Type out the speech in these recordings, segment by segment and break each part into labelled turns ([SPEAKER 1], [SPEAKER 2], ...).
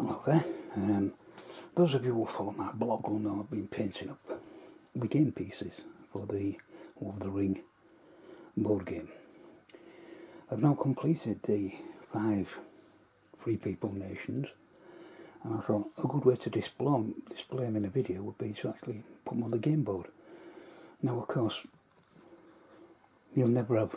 [SPEAKER 1] Hello there. Those of you who follow my blog will know I've been painting up the game pieces for the Lord of the Ring board game. I've now completed the 5 Free People nations, and I thought a good way to display them in a video would be to actually put them on the game board. Now, of course, you'll never have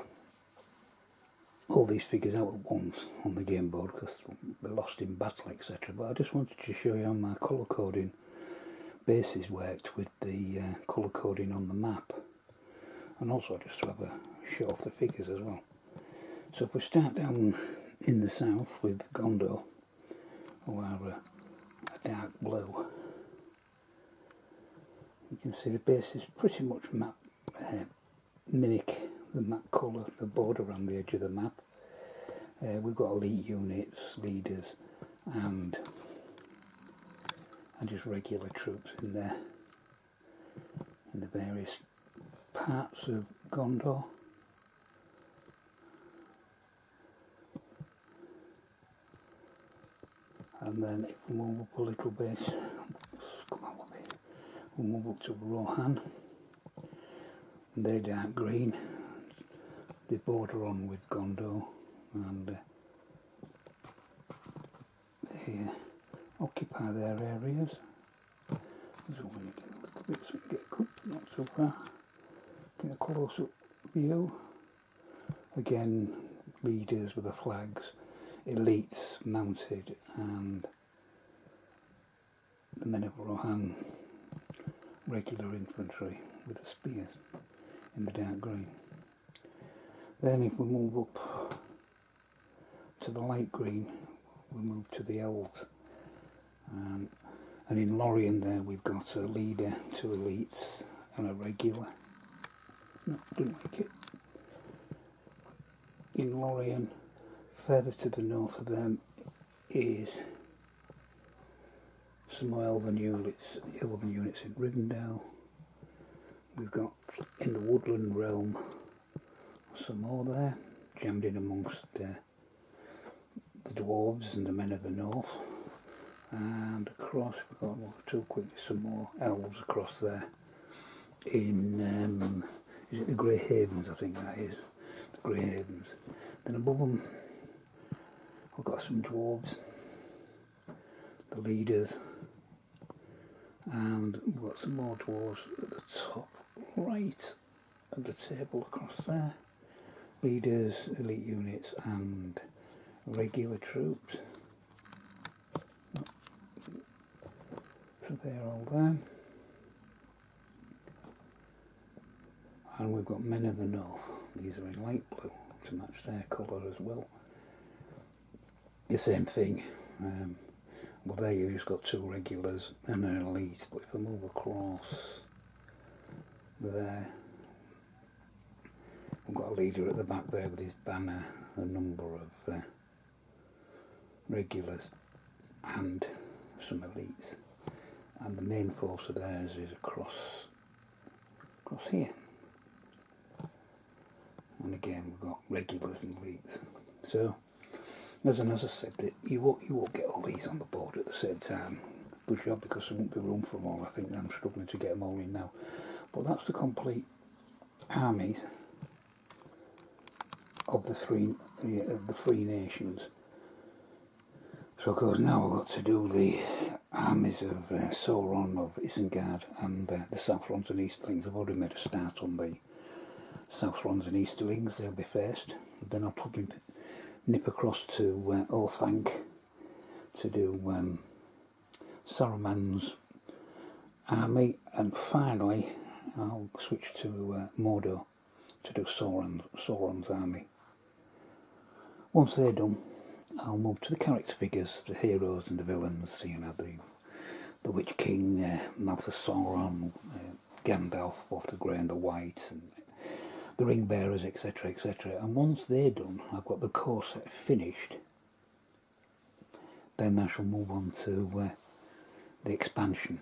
[SPEAKER 1] all these figures out at once on the game board because they're lost in battle, etc. But I just wanted to show you how my colour coding bases worked with the colour coding on the map, and also just to have a show off the figures as well. So if we start down in the south with Gondor, who are a dark blue, you can see the bases pretty much mimic the map colour, the border around the edge of the map. We've got elite units, leaders, and just regular troops in there, in the various parts of Gondor. And then if we move up a little bit, we'll move up to Rohan. They're dark green. They border on with Gondor, and they occupy their areas. So when you get a little bit, so you get not so far. Get a close-up view. Again, leaders with the flags, elites mounted, and the men of Rohan, regular infantry with the spears in the dark green. Then if we move up to the light green, we move to the elves. And in Lorien there we've got a leader, 2 elites and a regular. No, didn't like it. In Lorien, further to the north of them is some more elven units in Rivendell. We've got in the woodland realm some more there, jammed in amongst the dwarves and the men of the north. And across, we've got some more elves across there in, is it the Grey Havens? I think that is, the Grey Havens. Then above them, we've got some dwarves, the leaders, and we've got some more dwarves at the top right of the table across there. Leaders, elite units, and regular troops. So they're all there. And we've got men of the north. These are in light blue to match their colour as well. The same thing. Well, there you've just got 2 regulars and an elite. But if I move across there, we've got a leader at the back there with his banner, a number of regulars and some elites, and the main force of theirs is across here. And again we've got regulars and elites. So as I said, that you won't get all these on the board at the same time, good job, because there won't be room for them all. I think I'm struggling to get them all in now. But that's the complete armies of the three nations. So of course now I've got to do the armies of Sauron, of Isengard, and the Southrons and Easterlings. I've already made a start on the Southrons and Easterlings, they'll be first. Then I'll probably nip across to Orthanc to do Saruman's army, and finally I'll switch to Mordor to do Sauron's army. Once they're done, I'll move to the character figures, the heroes and the villains, the Witch King, Mouth of Sauron, Gandalf, both the grey and the white, and the ring bearers, etc, etc. And once they're done, I've got the core set finished, then I shall move on to the expansion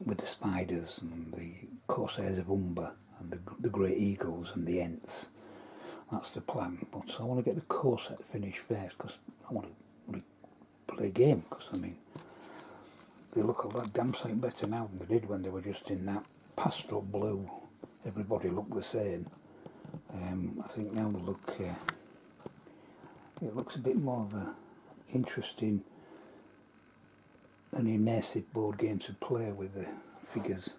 [SPEAKER 1] with the spiders and the Corsairs of Umber and the Great Eagles and the Ents. That's the plan. But I want to get the core set finished first, because I want to play a game, because I mean, they look a lot damn sight better now than they did when they were just in that pastel blue. Everybody looked the same. I think now they look, it looks a bit more of a interesting and immersive board game to play with the figures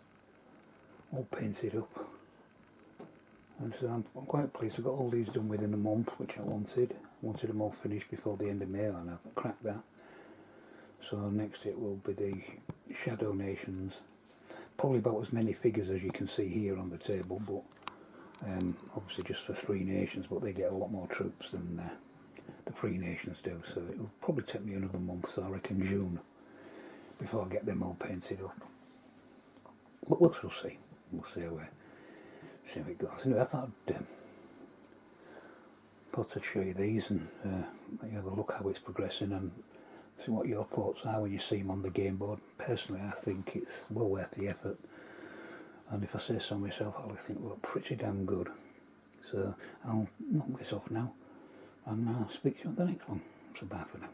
[SPEAKER 1] all painted up. And so I'm quite pleased. I got all these done within a month, which I wanted. I wanted them all finished before the end of May, and I've cracked that. So next it will be the Shadow Nations. Probably about as many figures as you can see here on the table, but obviously just for 3 nations, but they get a lot more troops than the 3 nations do. So it will probably take me another month, so I reckon June, before I get them all painted up. But we'll see. We'll see how it goes. Anyway, I thought I'd show you these and let you have a look how it's progressing and see what your thoughts are when you see them on the game board. Personally, I think it's well worth the effort, and if I say so myself, I think they look pretty damn good. So I'll knock this off now, and I'll speak to you on the next one. So bye for now.